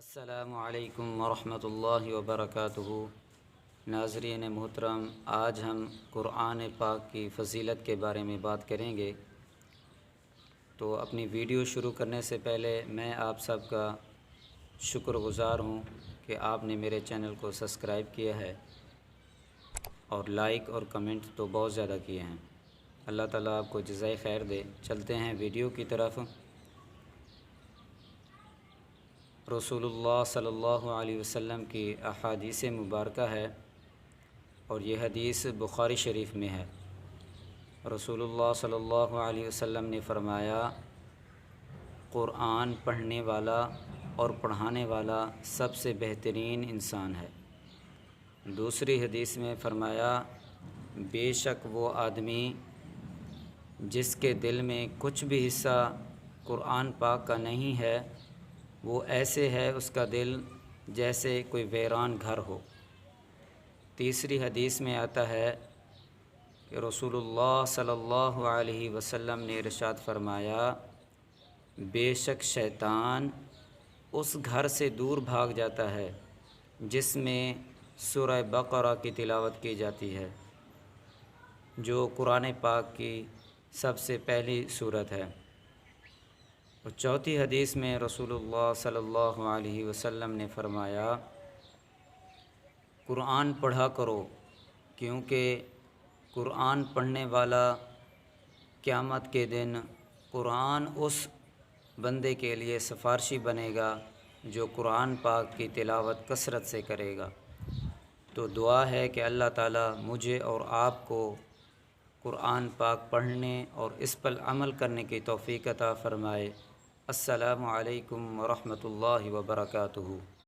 السلام علیکم ورحمۃ اللہ وبرکاتہ۔ ناظرین محترم، آج ہم قرآن پاک کی فضیلت کے بارے میں بات کریں گے۔ تو اپنی ویڈیو شروع کرنے سے پہلے میں آپ سب کا شکر گزار ہوں کہ آپ نے میرے چینل کو سبسکرائب کیا ہے اور لائک اور کمنٹ تو بہت زیادہ کیے ہیں۔ اللہ تعالیٰ آپ کو جزائے خیر دے۔ چلتے ہیں ویڈیو کی طرف۔ رسول اللہ صلی اللہ علیہ وسلم کی احادیث مبارکہ ہے اور یہ حدیث بخاری شریف میں ہے۔ رسول اللہ صلی اللہ علیہ وسلم نے فرمایا، قرآن پڑھنے والا اور پڑھانے والا سب سے بہترین انسان ہے۔ دوسری حدیث میں فرمایا، بے شک وہ آدمی جس کے دل میں کچھ بھی حصہ قرآن پاک کا نہیں ہے، وہ ایسے ہے اس کا دل جیسے کوئی ویران گھر ہو۔ تیسری حدیث میں آتا ہے کہ رسول اللہ صلی اللہ علیہ وسلم نے ارشاد فرمایا، بے شک شیطان اس گھر سے دور بھاگ جاتا ہے جس میں سورہ بقرہ کی تلاوت کی جاتی ہے، جو قرآن پاک کی سب سے پہلی سورت ہے۔ اور چوتھی حدیث میں رسول اللہ صلی اللہ علیہ وسلم نے فرمایا، قرآن پڑھا کرو، کیونکہ قرآن پڑھنے والا قیامت کے دن قرآن اس بندے کے لیے سفارشی بنے گا جو قرآن پاک کی تلاوت کثرت سے کرے گا۔ تو دعا ہے کہ اللہ تعالیٰ مجھے اور آپ کو قرآن پاک پڑھنے اور اس پر عمل کرنے کی توفیق عطا فرمائے۔ السلام علیکم ورحمۃ اللہ وبرکاتہ۔